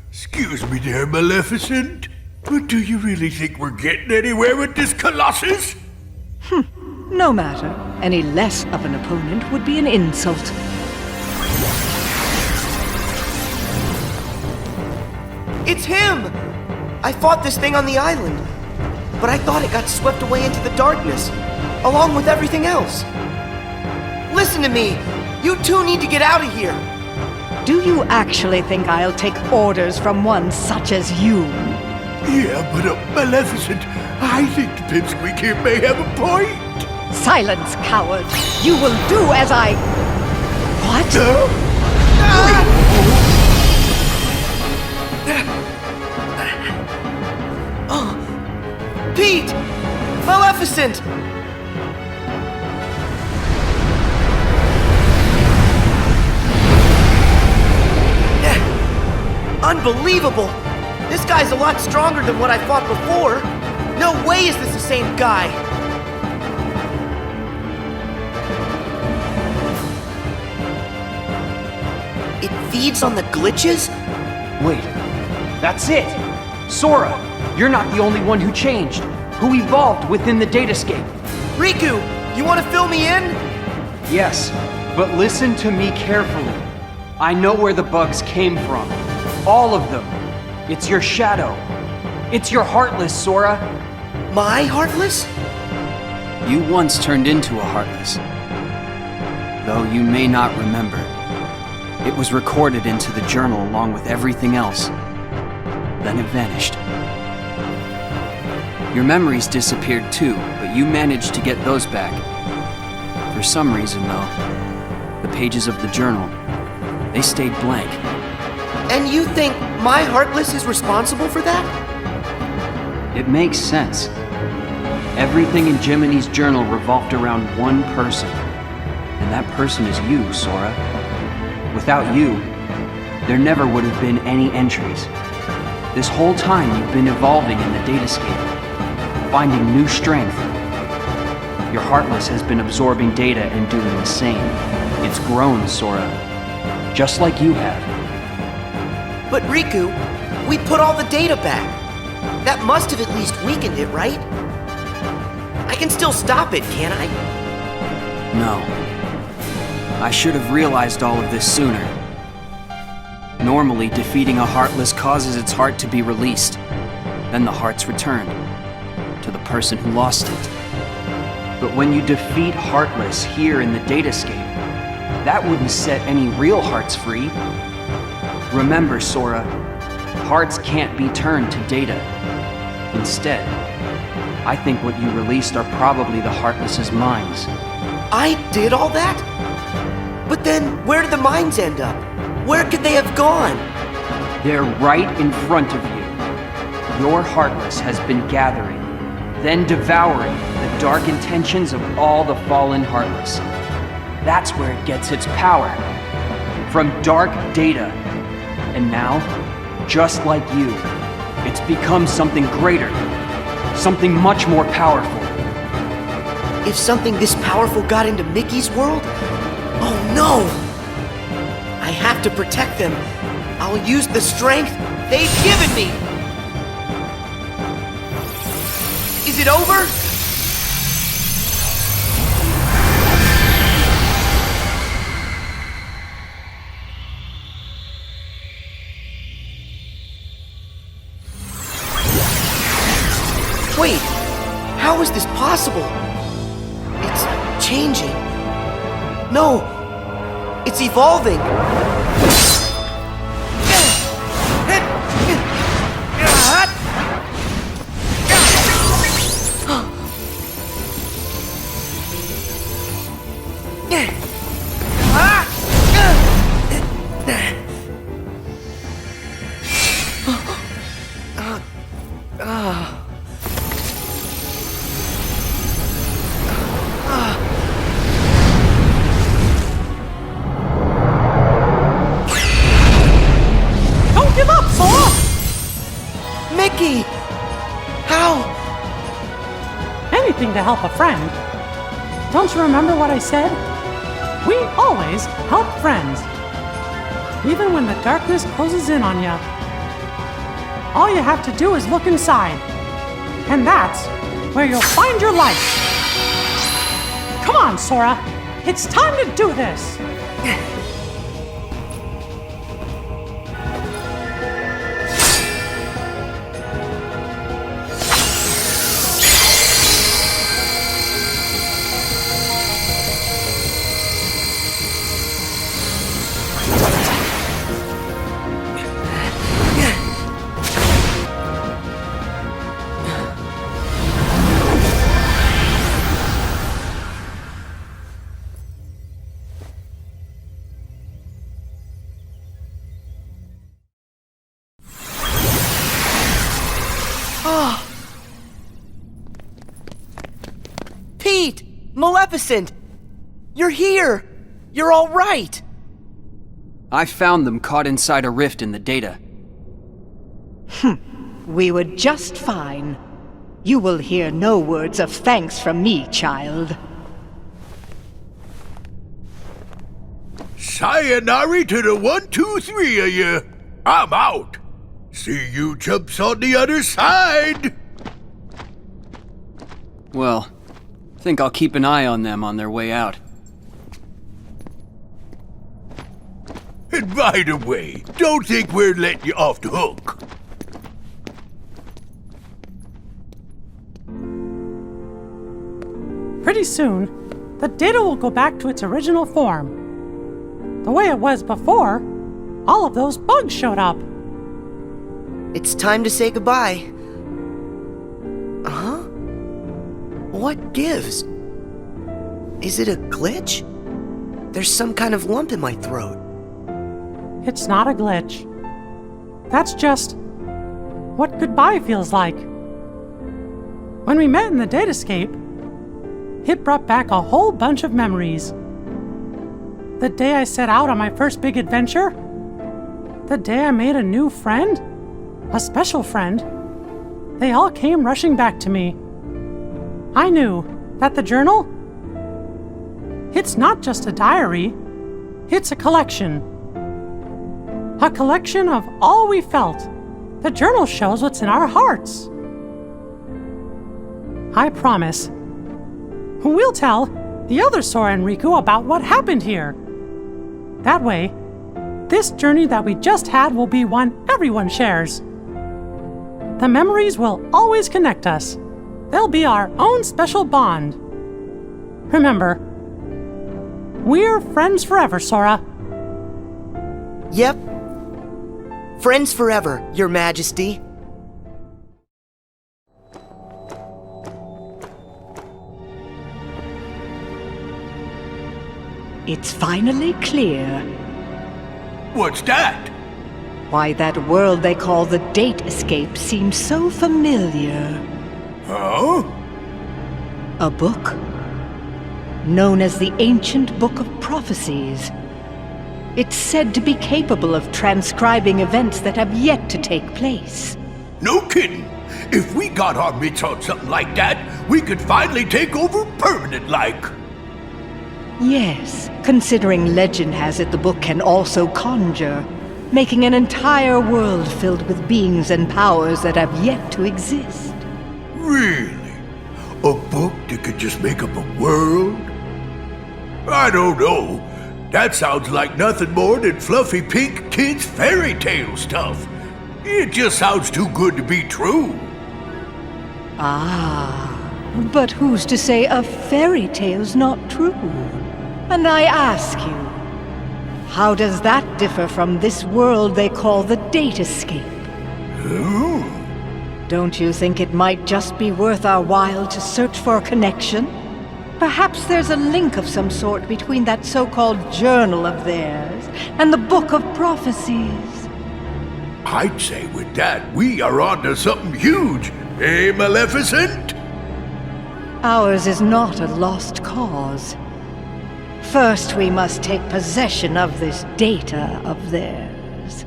Excuse me there, Maleficent. But do you really think we're getting anywhere with this Colossus? No matter. Any less of an opponent would be an insult. It's him! I fought this thing on the island, but I thought it got swept away into the darkness, along with everything else. Listen to me! You two need to get out of here! Do you actually think I'll take orders from one such as you? Yeah, but Maleficent, I think the pipsqueak here may have a point. Silence, coward! You will do as I... What? Pete! Maleficent! Unbelievable! This guy's a lot stronger than what I fought before. No way is this the same guy. It feeds on the glitches? Wait, that's it! Sora, you're not the only one who changed, who evolved within the datascape. Riku, you want to fill me in? Yes, but listen to me carefully. I know where the bugs came from. All of them. It's your shadow. It's your Heartless, Sora. My Heartless? You once turned into a Heartless. Though you may not remember. It was recorded into the journal along with everything else. Then it vanished. Your memories disappeared too, but you managed to get those back. For some reason, though, the pages of the journal, they stayed blank. And you think my Heartless is responsible for that? It makes sense. Everything in Jiminy's journal revolved around one person. And that person is you, Sora. Without you, there never would have been any entries. This whole time you've been evolving in the datascape, finding new strength. Your Heartless has been absorbing data and doing the same. It's grown, Sora. Just like you have. But Riku, we put all the data back. That must have at least weakened it, right? I can still stop it, can't I? No. I should have realized all of this sooner. Normally, defeating a Heartless causes its heart to be released. Then the heart's returned to the person who lost it. But when you defeat Heartless here in the datascape, that wouldn't set any real hearts free. Remember, Sora, hearts can't be turned to data. Instead, I think what you released are probably the Heartless's minds. I did all that? But then, where did the mines end up? Where could they have gone? They're right in front of you. Your Heartless has been gathering, then devouring the dark intentions of all the fallen Heartless. That's where it gets its power. From dark data. And now, just like you, it's become something greater. Something much more powerful. If something this powerful got into Mickey's world? Oh no! I have to protect them. I'll use the strength they've given me! Is it over? Wait, how is this possible? It's changing. No, it's evolving. Mickey! How? Anything to help a friend. Don't you remember what I said? We always help friends. even when the darkness closes in on you. All you have to do is look inside, and that's where you'll find your light. Come on, Sora. It's time to do this. Pete! Maleficent! You're here! You're all right! I found them caught inside a rift in the data. We were just fine. You will hear no words of thanks from me, child. Sayonara to the 1, 2, 3 of you. I'm out. See you chumps on the other side. Well, think I'll keep an eye on them on their way out. And by the way, don't think we're letting you off the hook. Pretty soon, the data will go back to its original form. The way it was before, all of those bugs showed up. It's time to say goodbye. Huh? What gives? Is it a glitch? There's some kind of lump in my throat. It's not a glitch. That's just what goodbye feels like. When we met in the datascape, it brought back a whole bunch of memories. The day I set out on my first big adventure, the day I made a new friend, a special friend, they all came rushing back to me. I knew that the journal, it's not just a diary, it's a collection. A collection of all we felt. The journal shows what's in our hearts. I promise, we'll tell the other Sora and Riku about what happened here. That way, this journey that we just had will be one everyone shares. The memories will always connect us. They'll be our own special bond. Remember, we're friends forever, Sora. Yep. Friends forever, Your Majesty. It's finally clear What's that? why that world they call the Date Escape seems so familiar. Huh? A book known as the Ancient Book of Prophecies. It's said to be capable of transcribing events that have yet to take place. No kidding. If we got our mitts on something like that, we could finally take over permanent-like. Yes, considering legend has it the book can also conjure, making an entire world filled with beings and powers that have yet to exist. Really? A book that could just make up a world? I don't know. That sounds like nothing more than fluffy pink kids' fairy tale stuff. It just sounds too good to be true. Ah, but who's to say a fairy tale's not true? And I ask you, how does that differ from this world they call the Date Escape? Oh. Don't you think it might just be worth our while to search for a connection? Perhaps there's a link of some sort between that so-called journal of theirs and the Book of Prophecies. I'd say with that, we are onto something huge. Eh, Maleficent? Ours is not a lost cause. First, we must take possession of this data of theirs.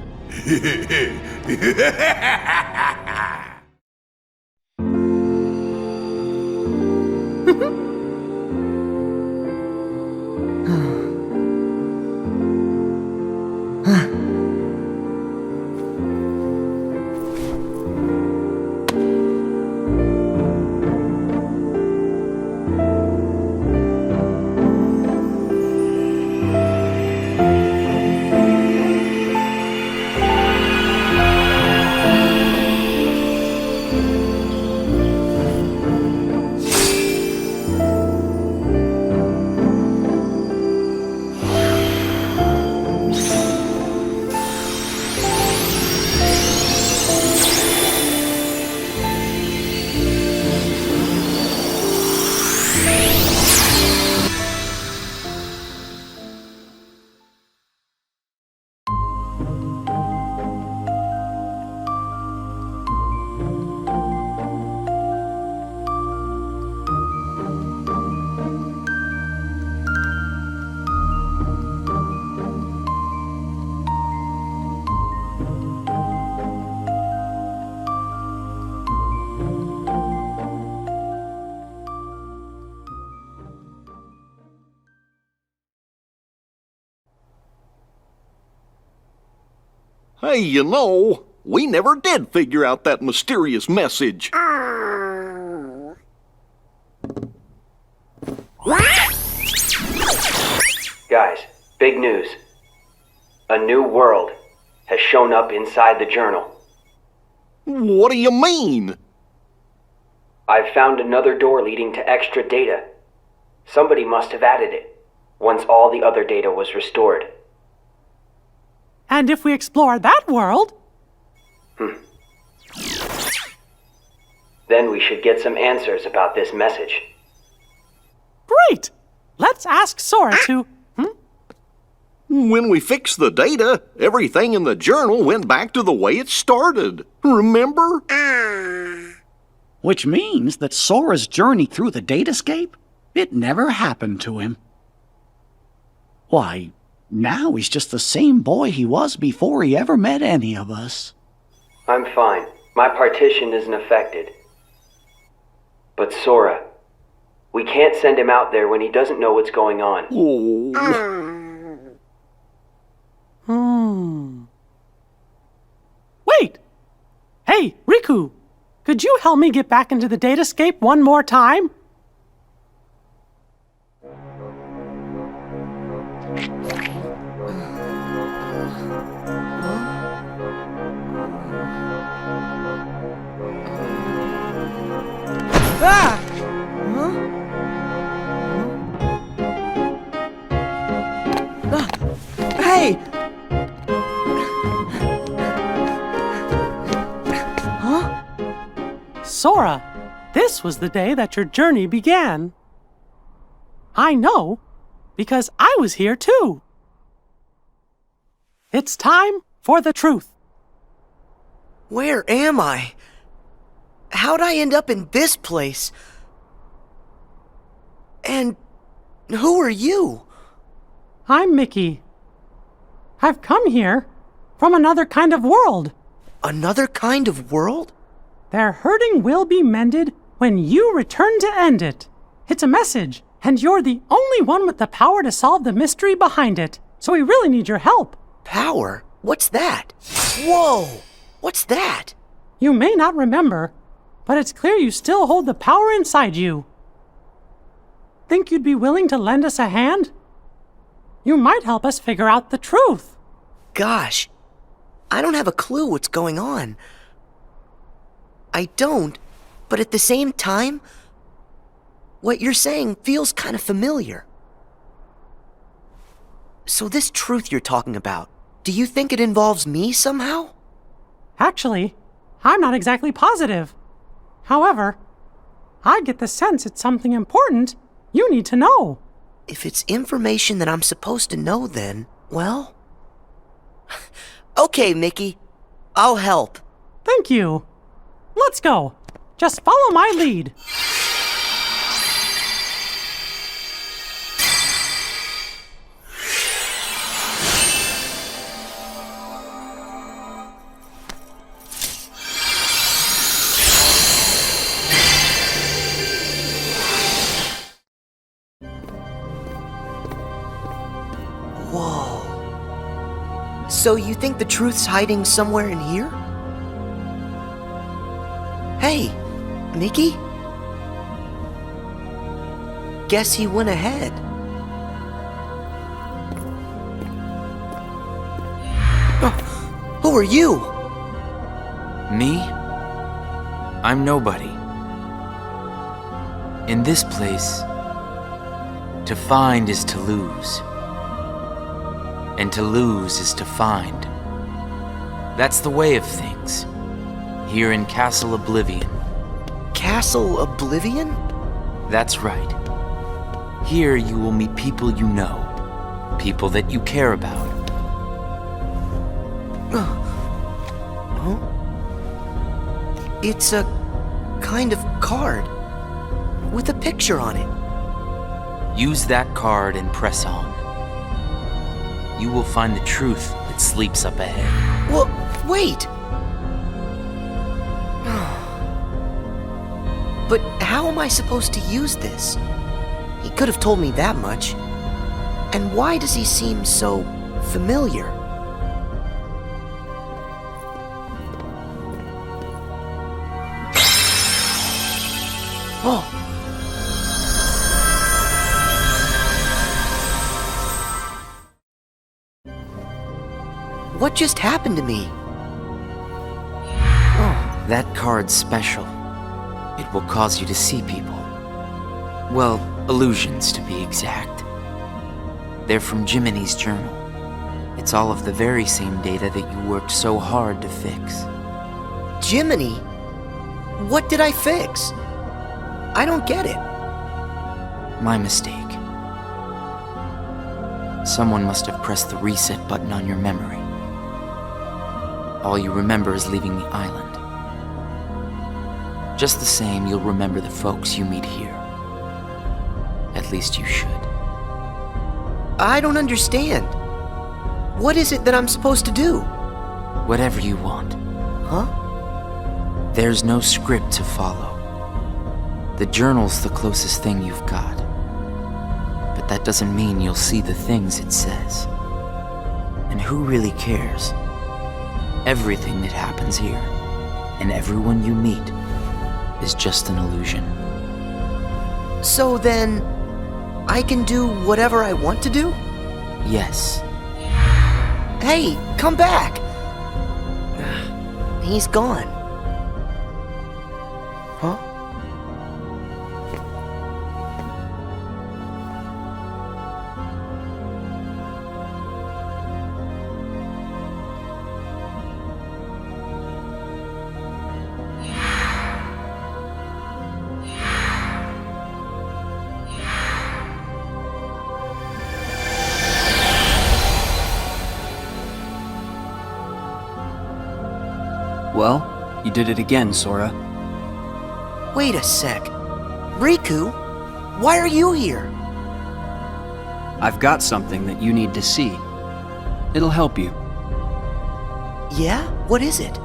Hey, you know, we never did figure out that mysterious message. Guys, big news. A new world has shown up inside the journal. What do you mean? I've found another door leading to extra data. Somebody must have added it, once all the other data was restored. And if we explore that world, Then we should get some answers about this message. great! Let's ask Sora to... When we fixed the data, everything in the journal went back to the way it started. Remember? Which means that Sora's journey through the datascape, it never happened to him. Why, now he's just the same boy he was before he ever met any of us. I'm fine. My partition isn't affected. But Sora, we can't send him out there when he doesn't know what's going on. Wait! Hey, Riku! Could you help me get back into the datascape one more time? Ah! Hey! Sora, this was the day that your journey began. I know, because I was here too. It's time for the truth. Where am I? How'd I end up in this place? And who are you? I'm Mickey. I've come here from another kind of world. Another kind of world? Their hurting will be mended when you return to end it. It's a message, and you're the only one with the power to solve the mystery behind it. So we really need your help. Power? What's that? Whoa! What's that? You may not remember, but it's clear you still hold the power inside you. Think you'd be willing to lend us a hand? You might help us figure out the truth. Gosh, I don't have a clue what's going on. I don't, but at the same time, what you're saying feels kind of familiar. So this truth you're talking about, do you think it involves me somehow? Actually, I'm not exactly positive. However, I get the sense it's something important you need to know. If it's information that I'm supposed to know, then, well... Okay, Mickey. I'll help. Thank you. Let's go. Just follow my lead. Whoa. So you think the truth's hiding somewhere in here? Hey, Mickey? Guess he went ahead. Who are you? Me? I'm nobody. In this place, to find is to lose. And to lose is to find. That's the way of things. Here in Castle Oblivion. Castle Oblivion? That's right. Here you will meet people you know. People that you care about. It's a kind of card with a picture on it. Use that card and press on. You will find the truth that sleeps up ahead. Well, wait! But how am I supposed to use this? He could have told me that much. And why does he seem so familiar? What just happened to me? That card's special. It will cause you to see people. Well, illusions to be exact. They're from Jiminy's journal. It's all of the very same data that you worked so hard to fix. Jiminy? What did I fix? I don't get it. My mistake. Someone must have pressed the reset button on your memory. All you remember is leaving the island. Just the same, you'll remember the folks you meet here. At least you should. I don't understand. What is it that I'm supposed to do? Whatever you want. Huh? There's no script to follow. The journal's the closest thing you've got. But that doesn't mean you'll see the things it says. And who really cares? Everything that happens here, and everyone you meet, is just an illusion. So then, I can do whatever I want to do? Yes. Hey, come back! He's gone. Huh? Well, you did it again, Sora. Wait a sec. Riku, why are you here? I've got something that you need to see. It'll help you. Yeah? What is it?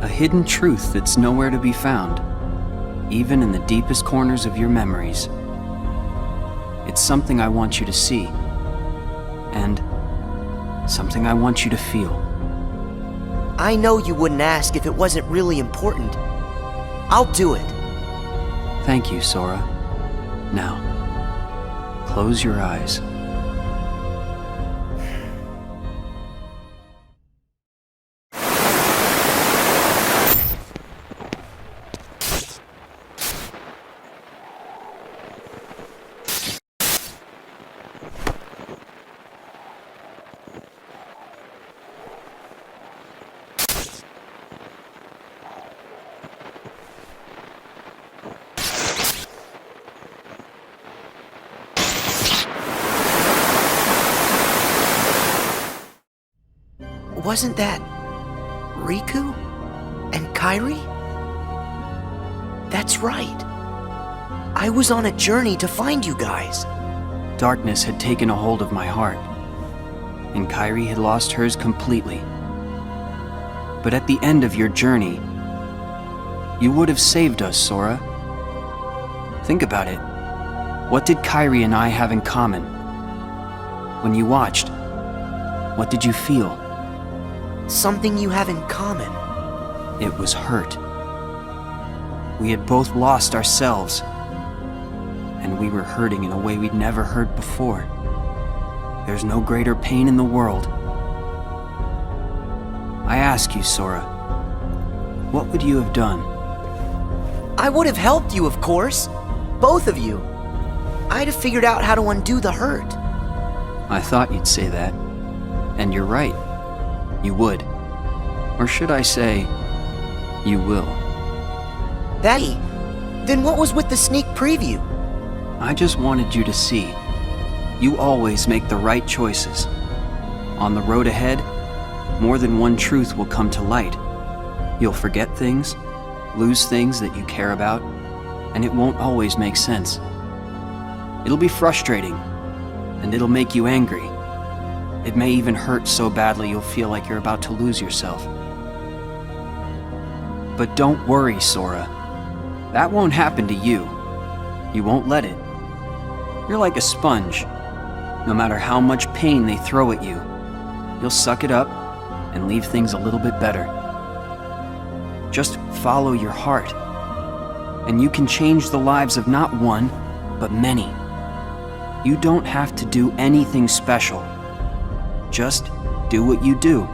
A hidden truth that's nowhere to be found, even in the deepest corners of your memories. It's something I want you to see, and something I want you to feel. I know you wouldn't ask if it wasn't really important. I'll do it. Thank you, Sora. Now, close your eyes. Wasn't that Riku and Kairi? That's right. I was on a journey to find you guys. Darkness had taken a hold of my heart, and Kairi had lost hers completely. But at the end of your journey, you would have saved us, Sora. Think about it. What did Kairi and I have in common? When you watched, what did you feel? Something you have in common. It was hurt. We had both lost ourselves, and we were hurting in a way we'd never hurt before. There's no greater pain in the world. I ask you, Sora, what would you have done? I would have helped you, of course. Both of you. I'd have figured out how to undo the hurt. I thought you'd say that. And you're right. You would. Or should I say, you will. Hey, then what was with the sneak preview? I just wanted you to see. You always make the right choices. On the road ahead, more than one truth will come to light. You'll forget things, lose things that you care about, and it won't always make sense. It'll be frustrating, and it'll make you angry. It may even hurt so badly you'll feel like you're about to lose yourself. But don't worry, Sora. That won't happen to you. You won't let it. You're like a sponge. No matter how much pain they throw at you, you'll suck it up and leave things a little bit better. Just follow your heart, And you can change the lives of not one, but many. You don't have to do anything special. Just do what you do.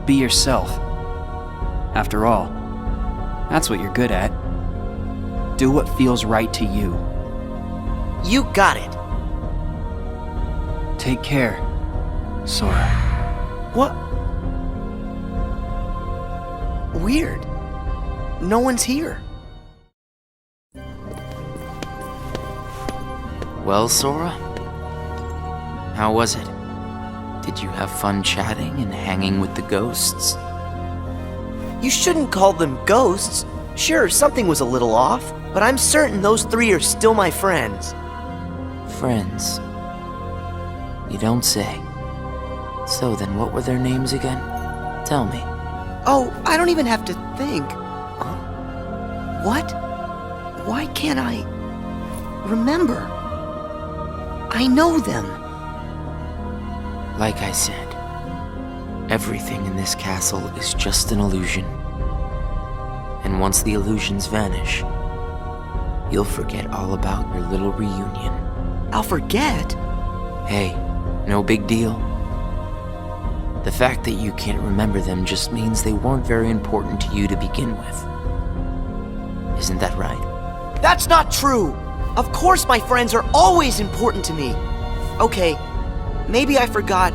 Be yourself. After all, that's what you're good at. Do what feels right to you. You got it. Take care, Sora. What? Weird. No one's here. Well, Sora? How was it? Did you have fun chatting and hanging with the ghosts? You shouldn't call them ghosts. Sure, something was a little off, but I'm certain those three are still my friends. Friends? You don't say. So then what were their names again? Tell me. Oh, I don't even have to think. What? Why can't I remember? I know them. Like I said, everything in this castle is just an illusion. And once the illusions vanish, you'll forget all about your little reunion. I'll forget? Hey, no big deal. The fact that you can't remember them just means they weren't very important to you to begin with. Isn't that right? That's not true! Of course my friends are always important to me. Okay, maybe I forgot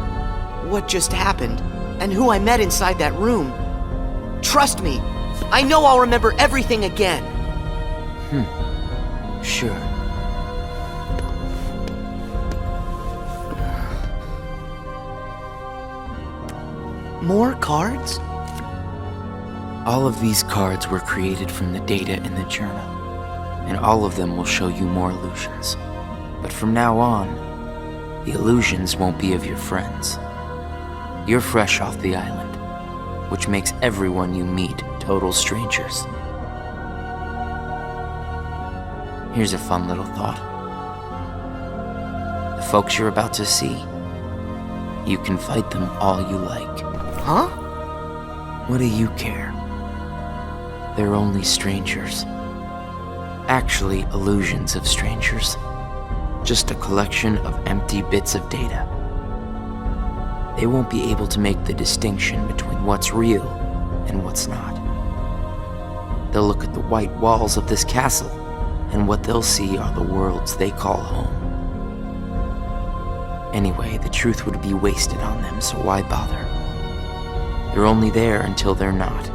what just happened and who I met inside that room. Trust me, I know I'll remember everything again. Sure. More cards? All of these cards were created from the data in the journal, and all of them will show you more illusions. But from now on, the illusions won't be of your friends. You're fresh off the island, which makes everyone you meet total strangers. Here's a fun little thought. The folks you're about to see, you can fight them all you like. Huh? What do you care? They're only strangers. Actually, illusions of strangers. Just a collection of empty bits of data. They won't be able to make the distinction between what's real and what's not. They'll look at the white walls of this castle, and what they'll see are the worlds they call home. Anyway, the truth would be wasted on them, so why bother? They're only there until they're not.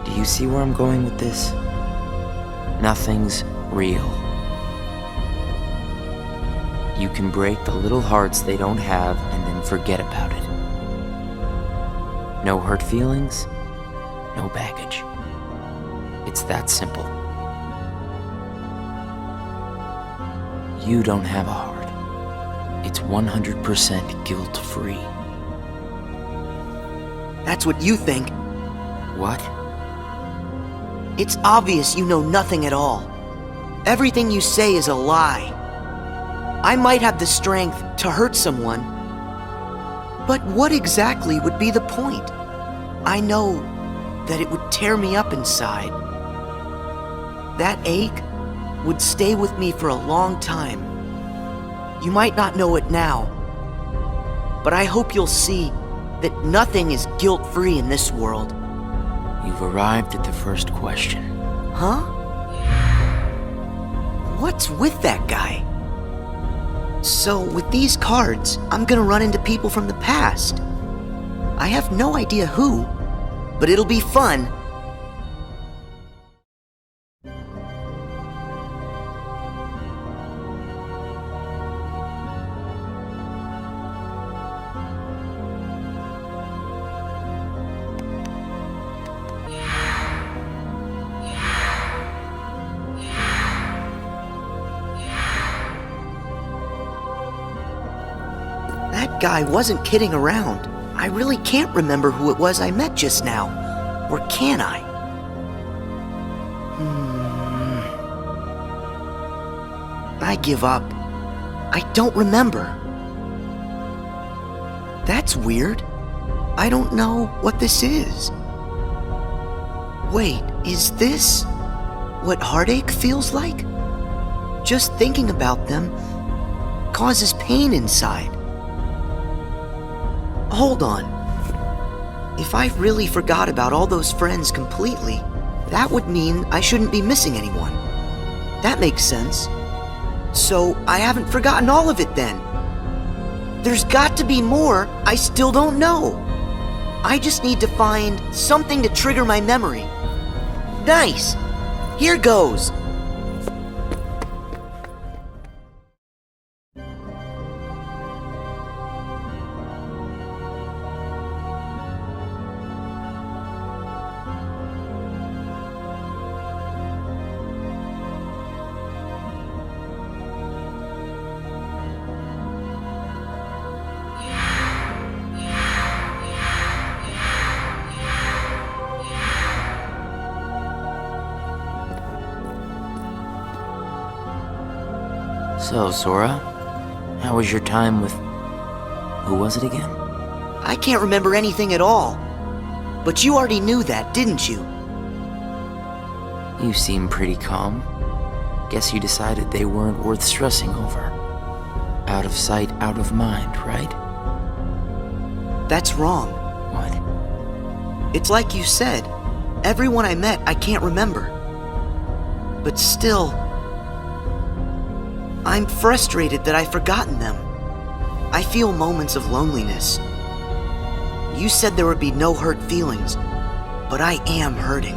Do you see where I'm going with this? Nothing's real. You can break the little hearts they don't have and then forget about it. No hurt feelings, no baggage. It's that simple. You don't have a heart. It's 100% guilt-free. That's what you think. What? It's obvious you know nothing at all. Everything you say is a lie. I might have the strength to hurt someone, but what exactly would be the point? I know that it would tear me up inside. That ache would stay with me for a long time. You might not know it now, but I hope you'll see that nothing is guilt-free in this world. You've arrived at the first question. Huh? What's with that guy? So, with these cards, I'm gonna run into people from the past. I have no idea who, but it'll be fun. That guy wasn't kidding around. I really can't remember who it was I met just now. Or can I? I give up. I don't remember. That's weird. I don't know what this is. Wait, is this what heartache feels like? Just thinking about them causes pain inside. Hold on. If I really forgot about all those friends completely, that would mean I shouldn't be missing anyone. That makes sense. So I haven't forgotten all of it then. There's got to be more I still don't know. I just need to find something to trigger my memory. Nice! Here goes! So, Sora, how was your time with... who was it again? I can't remember anything at all. But you already knew that, didn't you? You seem pretty calm. Guess you decided they weren't worth stressing over. Out of sight, out of mind, right? That's wrong. What? It's like you said. Everyone I met, I can't remember. But still... I'm frustrated that I've forgotten them. I feel moments of loneliness. You said there would be no hurt feelings, but I am hurting.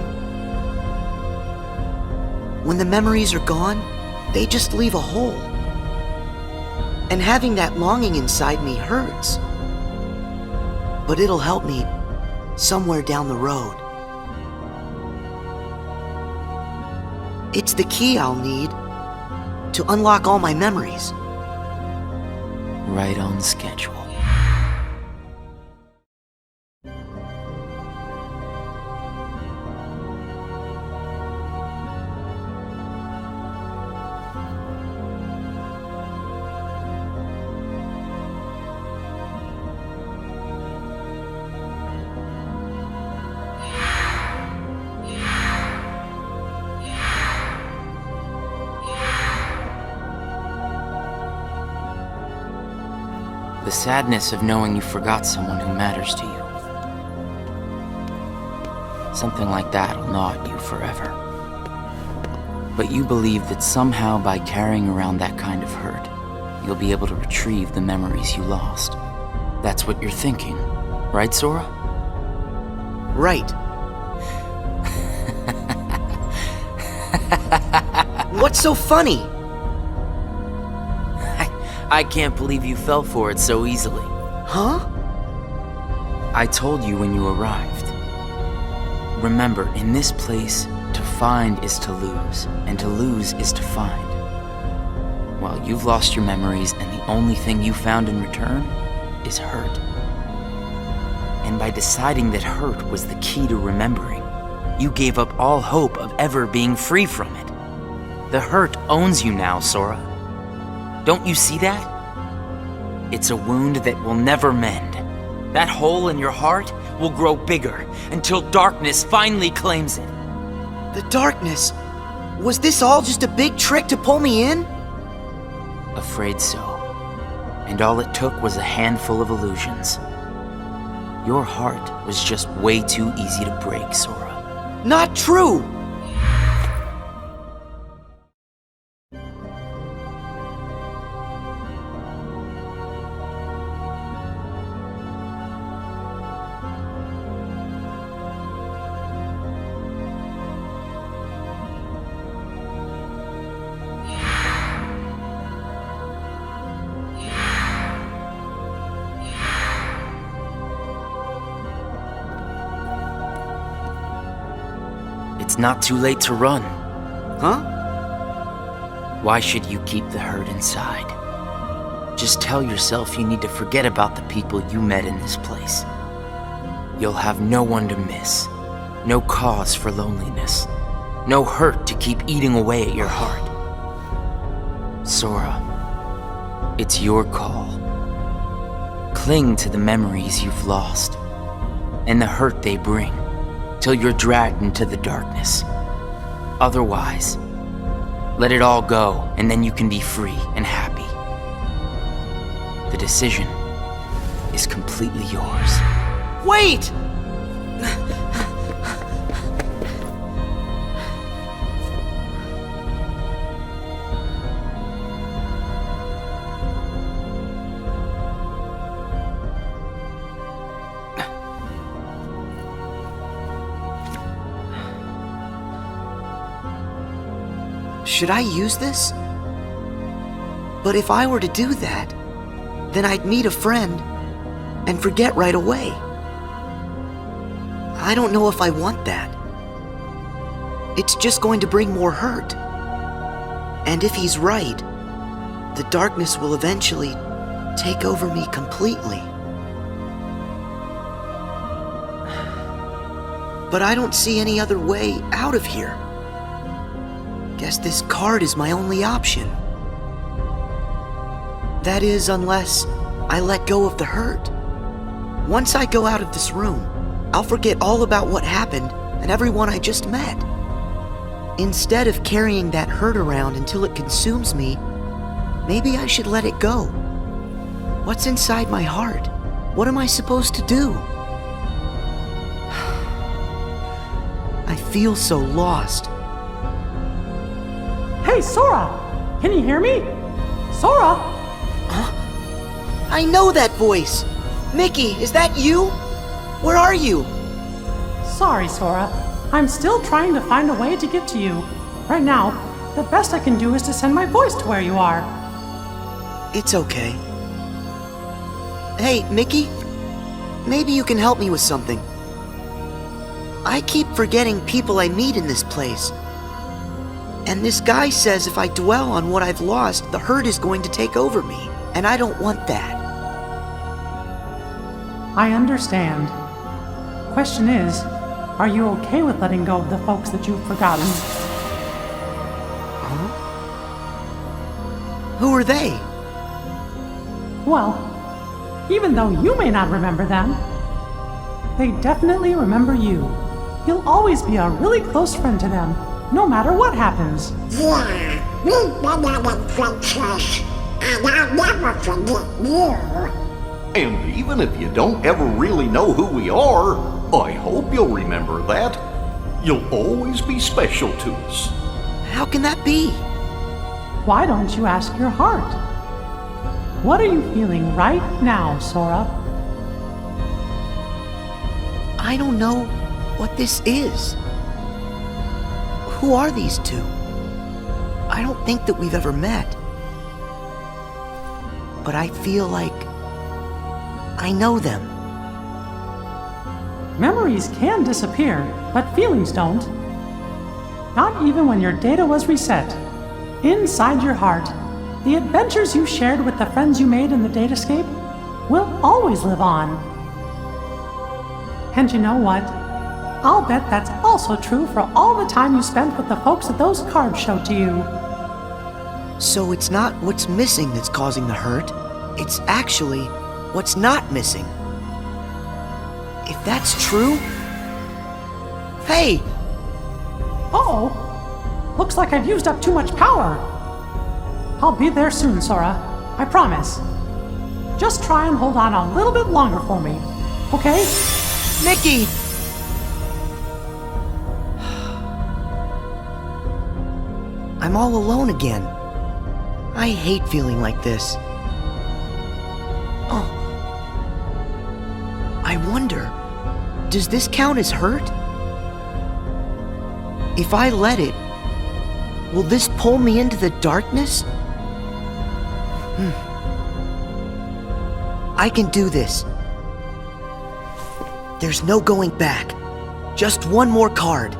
When the memories are gone, they just leave a hole. And having that longing inside me hurts. But it'll help me somewhere down the road. It's the key I'll need to unlock all my memories. Right on schedule. The sadness of knowing you forgot someone who matters to you. Something like that'll gnaw at you forever. But you believe that somehow by carrying around that kind of hurt, you'll be able to retrieve the memories you lost. That's what you're thinking, right, Sora? Right. What's so funny? I can't believe you fell for it so easily. Huh? I told you when you arrived. Remember, in this place, to find is to lose, and to lose is to find. Well, you've lost your memories, and the only thing you found in return is hurt. And by deciding that hurt was the key to remembering, you gave up all hope of ever being free from it. The hurt owns you now, Sora. Don't you see that? It's a wound that will never mend. That hole in your heart will grow bigger until darkness finally claims it. The darkness? Was this all just a big trick to pull me in? Afraid so. And all it took was a handful of illusions. Your heart was just way too easy to break, Sora. Not true! It's not too late to run. Huh? Why should you keep the hurt inside? Just tell yourself you need to forget about the people you met in this place. You'll have no one to miss, no cause for loneliness, no hurt to keep eating away at your heart. Sora, it's your call. Cling to the memories you've lost, and the hurt they bring, till you're dragged into the darkness. Otherwise, let it all go, and then you can be free and happy. The decision is completely yours. Wait! Should I use this? But if I were to do that, then I'd meet a friend and forget right away. I don't know if I want that. It's just going to bring more hurt. And if he's right, the darkness will eventually take over me completely. But I don't see any other way out of here. Guess this card is my only option. That is, unless I let go of the hurt. Once I go out of this room, I'll forget all about what happened and everyone I just met. Instead of carrying that hurt around until it consumes me, maybe I should let it go. What's inside my heart? What am I supposed to do? I feel so lost. Hey, Sora! Can you hear me? Sora! I know that voice! Mickey, is that you? Where are you? Sorry, Sora. I'm still trying to find a way to get to you. Right now, the best I can do is to send my voice to where you are. It's okay. Hey, Mickey? Maybe you can help me with something. I keep forgetting people I meet in this place. And this guy says if I dwell on what I've lost, the hurt is going to take over me. And I don't want that. I understand. Question is, are you okay with letting go of the folks that you've forgotten? Huh? Who are they? Well, even though you may not remember them, they definitely remember you. You'll always be a really close friend to them, no matter what happens. Yeah, we've been having friendships, and I'll never forget you. And even if you don't ever really know who we are, I hope you'll remember that. You'll always be special to us. How can that be? Why don't you ask your heart? What are you feeling right now, Sora? I don't know what this is. Who are these two? I don't think that we've ever met. But I feel like I know them. Memories can disappear, but feelings don't. Not even when your data was reset. Inside your heart, the adventures you shared with the friends you made in the datascape will always live on. And you know what? I'll bet that's also true for all the time you spent with the folks that those cards showed to you. So it's not what's missing that's causing the hurt. It's actually what's not missing. If that's true... Hey! Uh-oh! Looks like I've used up too much power. I'll be there soon, Sora. I promise. Just try and hold on a little bit longer for me, okay? Mickey! I'm all alone again. I hate feeling like this. Oh. I wonder, does this count as hurt? If I let it, will this pull me into the darkness? I can do this. There's no going back. Just one more card.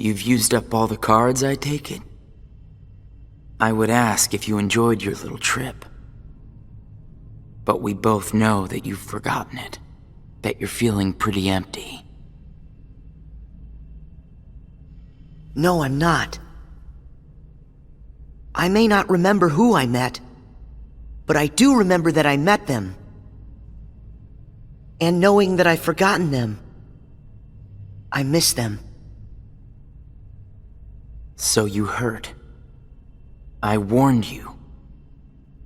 You've used up all the cards, I take it? I would ask if you enjoyed your little trip. But we both know that you've forgotten it. That you're feeling pretty empty. No, I'm not. I may not remember who I met, but I do remember that I met them. And knowing that I've forgotten them, I miss them. So you hurt. I warned you.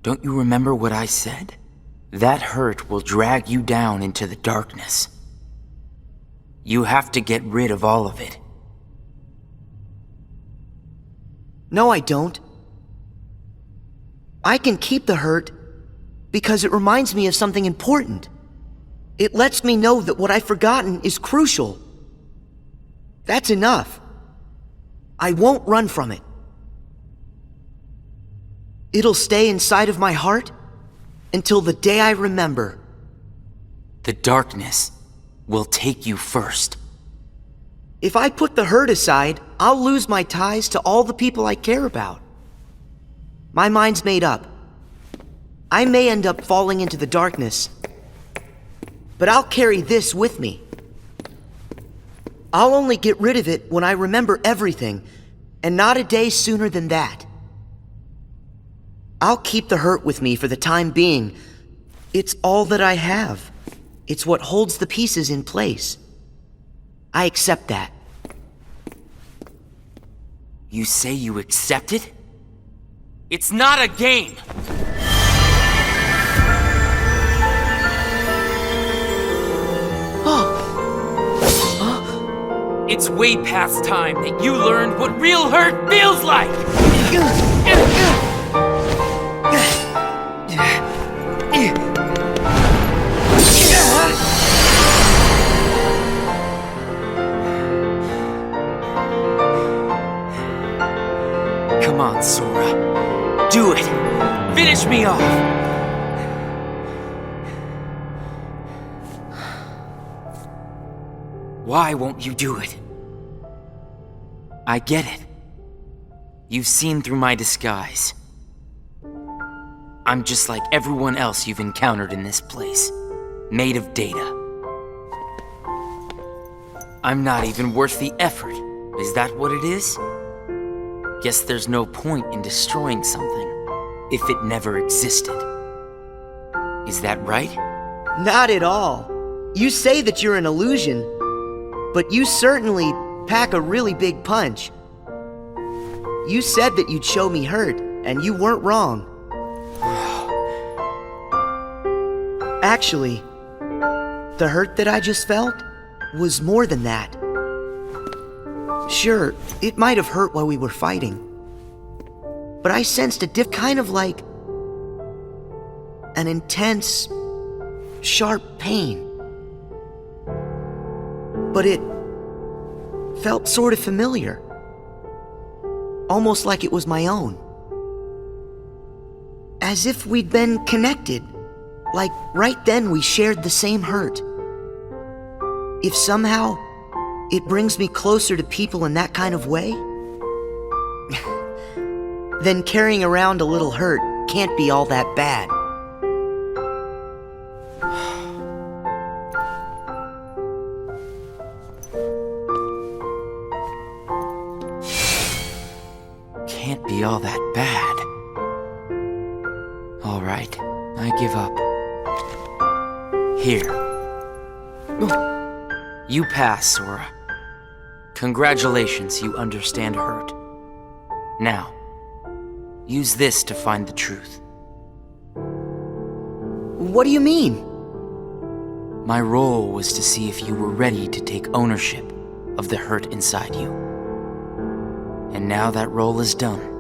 Don't you remember what I said? That hurt will drag you down into the darkness. You have to get rid of all of it. No, I don't. I can keep the hurt because it reminds me of something important. It lets me know that what I've forgotten is crucial. That's enough. I won't run from it. It'll stay inside of my heart until the day I remember. The darkness will take you first. If I put the hurt aside, I'll lose my ties to all the people I care about. My mind's made up. I may end up falling into the darkness, but I'll carry this with me. I'll only get rid of it when I remember everything, and not a day sooner than that. I'll keep the hurt with me for the time being. It's all that I have. It's what holds the pieces in place. I accept that. You say you accept it? It's not a game! It's way past time that you learned what real hurt feels like! Come on, Sora. Do it! Finish me off! Why won't you do it? I get it. You've seen through my disguise. I'm just like everyone else you've encountered in this place, made of data. I'm not even worth the effort. Is that what it is? Guess there's no point in destroying something if it never existed. Is that right? Not at all. You say that you're an illusion, but you certainly pack a really big punch. You said that you'd show me hurt, and you weren't wrong. Actually, the hurt that I just felt was more than that. Sure, it might have hurt while we were fighting, but I sensed a kind of like an intense, sharp pain. But it felt sort of familiar, almost like it was my own. As if we'd been connected, like right then we shared the same hurt. If somehow it brings me closer to people in that kind of way, then carrying around a little hurt can't be all that bad. Can't be all that bad. All right, I give up. Here. You pass, Sora. Congratulations, you understand hurt. Now, use this to find the truth. What do you mean? My role was to see if you were ready to take ownership of the hurt inside you. And now that role is done.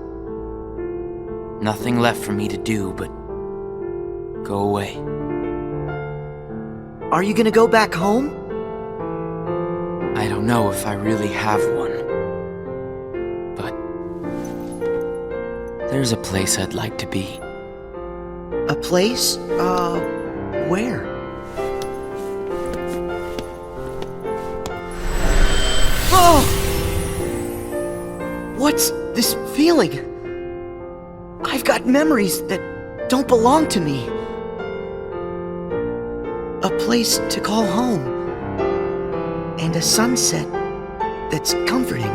Nothing left for me to do but go away. Are you gonna go back home? I don't know if I really have one. But there's a place I'd like to be. A place? Where? Oh! What's this feeling? I've got memories that don't belong to me. A place to call home. And a sunset that's comforting.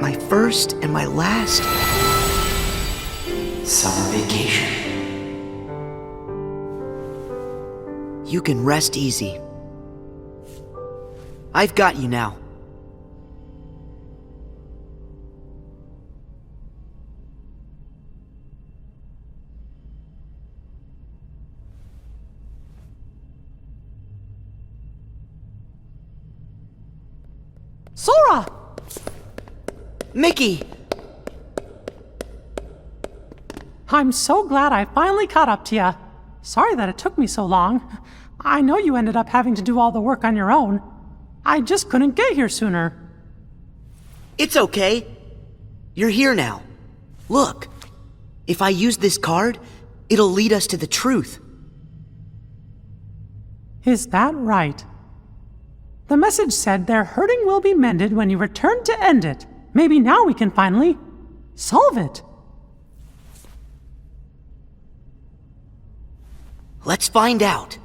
My first and my last Summer vacation. You can rest easy. I've got you now. Sora! Mickey! I'm so glad I finally caught up to you. Sorry that it took me so long. I know you ended up having to do all the work on your own. I just couldn't get here sooner. It's okay. You're here now. Look. If I use this card, it'll lead us to the truth. Is that right? The message said their hurting will be mended when you return to end it. Maybe now we can finally solve it. Let's find out.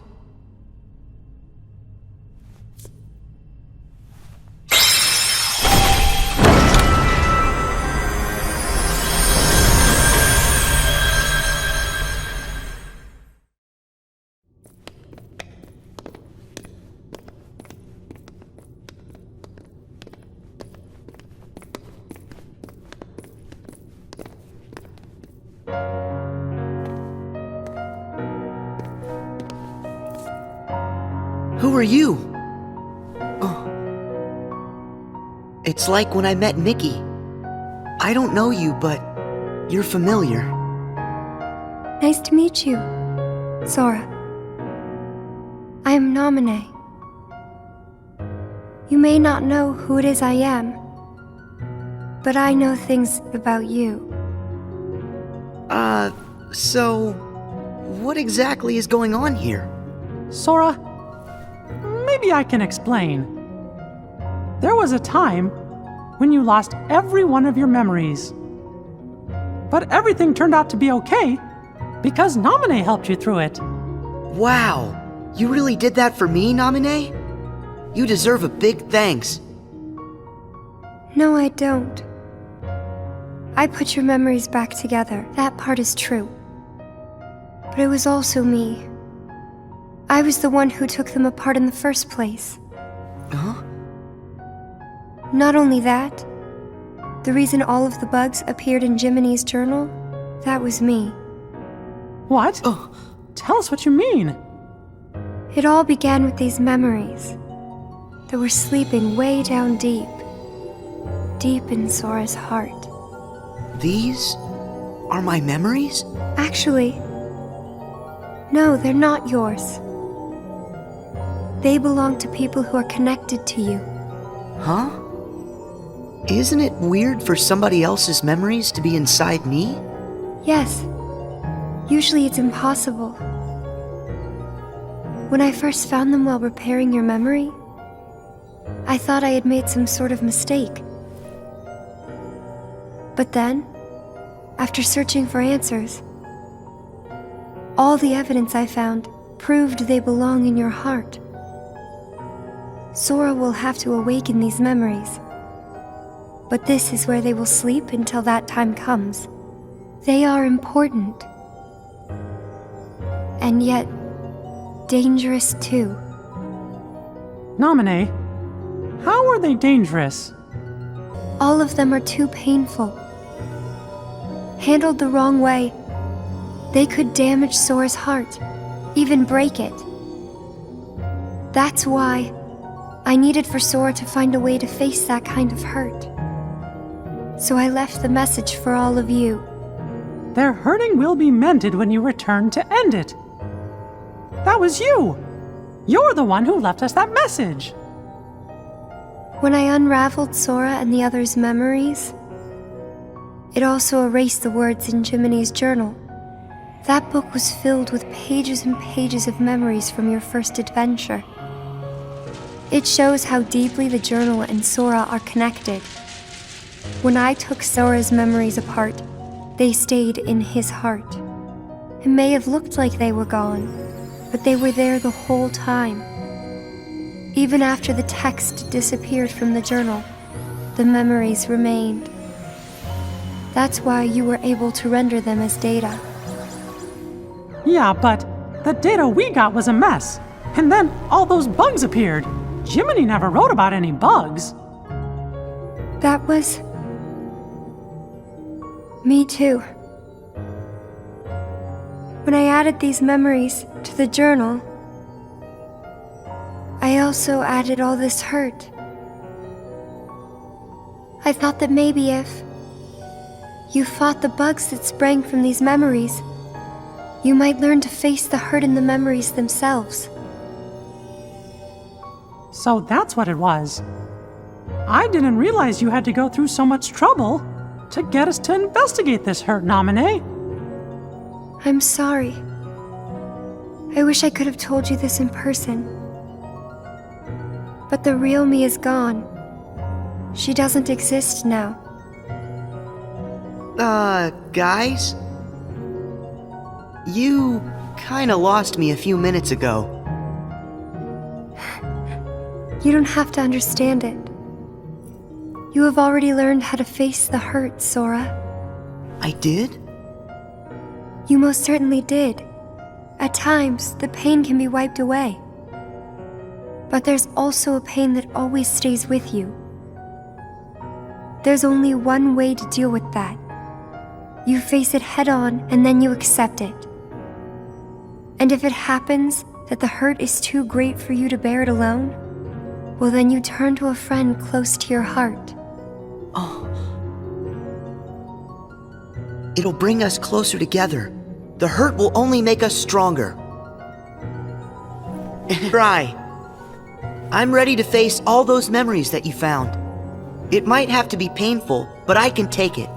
Who are you? Oh. It's like when I met Mickey. I don't know you, but you're familiar. Nice to meet you, Sora. I am Naminé. You may not know who it is I am, but I know things about you. So what exactly is going on here? Sora, maybe I can explain. There was a time when you lost every one of your memories. But everything turned out to be okay because Naminé helped you through it. Wow, you really did that for me, Naminé? You deserve a big thanks. No, I don't. I put your memories back together. That part is true. But it was also me. I was the one who took them apart in the first place. Huh? Not only that, the reason all of the bugs appeared in Jiminy's journal, that was me. What? Oh. Tell us what you mean. It all began with these memories that were sleeping way down deep in Sora's heart. These are my memories? Actually, no, they're not yours. They belong to people who are connected to you. Huh? Isn't it weird for somebody else's memories to be inside me? Yes. Usually it's impossible. When I first found them while repairing your memory, I thought I had made some sort of mistake. But then, after searching for answers, all the evidence I found proved they belong in your heart. Sora will have to awaken these memories. But this is where they will sleep until that time comes. They are important. And yet, dangerous too. Naminé, how are they dangerous? All of them are too painful. Handled the wrong way, they could damage Sora's heart, even break it. That's why I needed for Sora to find a way to face that kind of hurt. So I left the message for all of you. Their hurting will be mended when you return to end it. That was you! You're the one who left us that message! When I unraveled Sora and the others' memories, it also erased the words in Jiminy's journal. That book was filled with pages and pages of memories from your first adventure. It shows how deeply the journal and Sora are connected. When I took Sora's memories apart, they stayed in his heart. It may have looked like they were gone, but they were there the whole time. Even after the text disappeared from the journal, the memories remained. That's why you were able to render them as data. Yeah, but the data we got was a mess. And then all those bugs appeared. Jiminy never wrote about any bugs. That was... me too. When I added these memories to the journal, I also added all this hurt. I thought that maybe if you fought the bugs that sprang from these memories, you might learn to face the hurt in the memories themselves. So that's what it was. I didn't realize you had to go through so much trouble to get us to investigate this hurt, Naminé. I'm sorry. I wish I could have told you this in person. But the real me is gone. She doesn't exist now. Guys? You kinda lost me a few minutes ago. You don't have to understand it. You have already learned how to face the hurt, Sora. I did? You most certainly did. At times, the pain can be wiped away. But there's also a pain that always stays with you. There's only one way to deal with that. You face it head on and then you accept it. And if it happens that the hurt is too great for you to bear it alone, well then you turn to a friend close to your heart. Oh. It'll bring us closer together. The hurt will only make us stronger. Try. I'm ready to face all those memories that you found. It might have to be painful, but I can take it.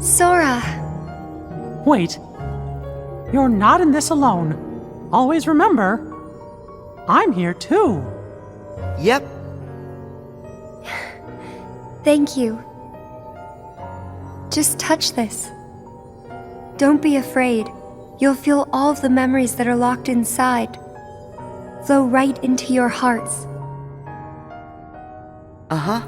Sora! Wait. You're not in this alone. Always remember, I'm here too. Yep. Thank you. Just touch this. Don't be afraid. You'll feel all of the memories that are locked inside flow right into your hearts. Uh-huh.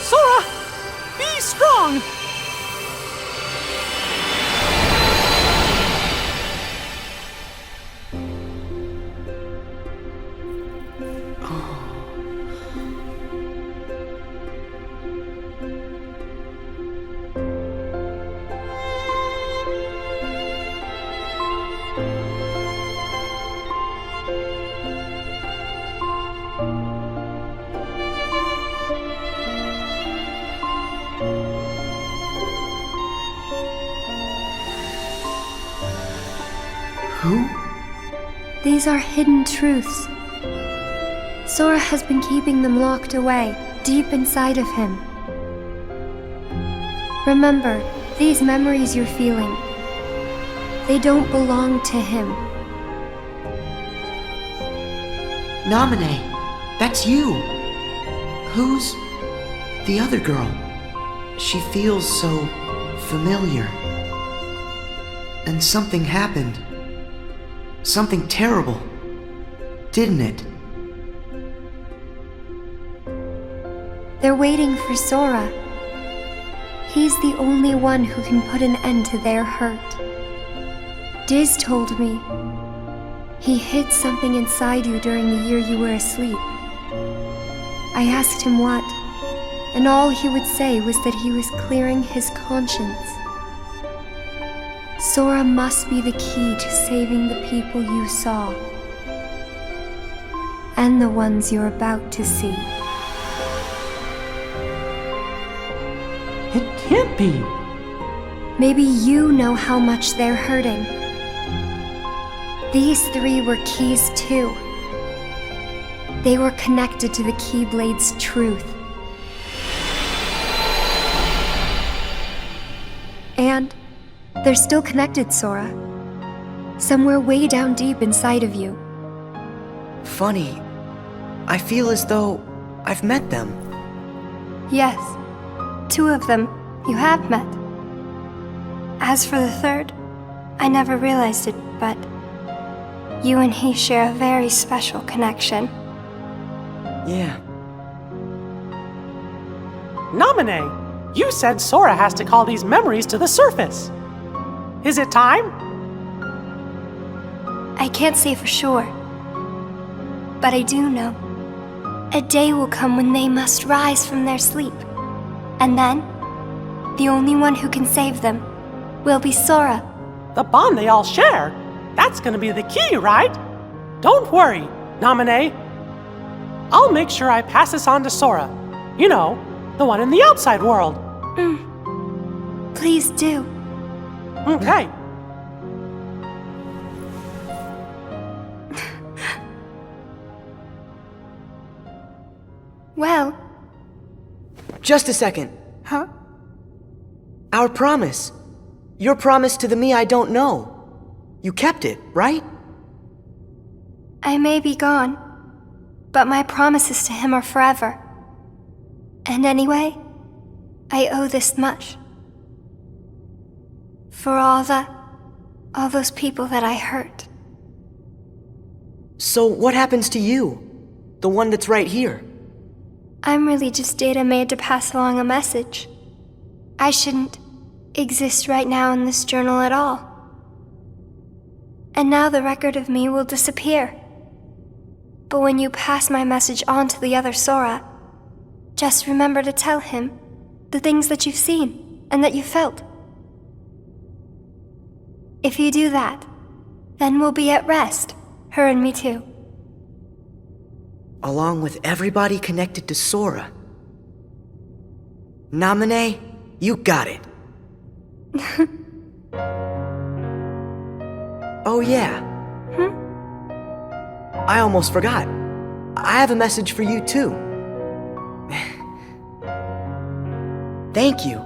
Sora! Be strong! Who? These are hidden truths. Sora has been keeping them locked away, deep inside of him. Remember, these memories you're feeling, they don't belong to him. Naminé, that's you. Who's the other girl? She feels so familiar. And something happened. Something terrible, didn't it? They're waiting for Sora. He's the only one who can put an end to their hurt. Diz told me he hid something inside you during the year you were asleep. I asked him what, and all he would say was that he was clearing his conscience. Sora must be the key to saving the people you saw. And the ones you're about to see. It can't be. Maybe you know how much they're hurting. These three were keys too. They were connected to the Keyblade's truth. And they're still connected, Sora. Somewhere way down deep inside of you. Funny. I feel as though I've met them. Yes, 2 of them you have met. As for the third, I never realized it, but you and he share a very special connection. Yeah. Naminé, you said Sora has to call these memories to the surface. Is it time? I can't say for sure, but I do know. A day will come when they must rise from their sleep, and then the only one who can save them will be Sora. The bond they all share? That's gonna be the key, right? Don't worry, Naminé. I'll make sure I pass this on to Sora. You know, the one in the outside world. Please do. Okay. Well, Just a second. Huh? Our promise. Your promise to the me I don't know. You kept it, right? I may be gone, but my promises to him are forever. And anyway, I owe this much. For all those people that I hurt. So what happens to you? The one that's right here? I'm really just data made to pass along a message. I shouldn't exist right now in this journal at all. And now the record of me will disappear. But when you pass my message on to the other Sora, just remember to tell him the things that you've seen and that you felt. If you do that, then we'll be at rest, her and me too. Along with everybody connected to Sora. Naminé, you got it. Oh yeah. I almost forgot. I have a message for you too. Thank you.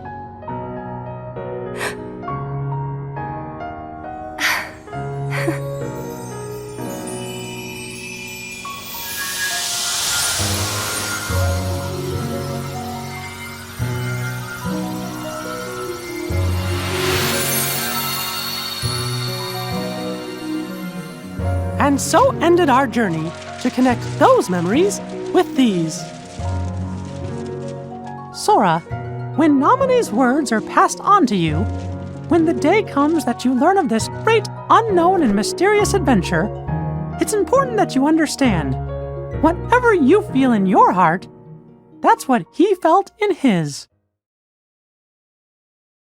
And so ended our journey to connect those memories with these. Sora, when Naminé's words are passed on to you, when the day comes that you learn of this great, unknown, and mysterious adventure, it's important that you understand, whatever you feel in your heart, that's what he felt in his.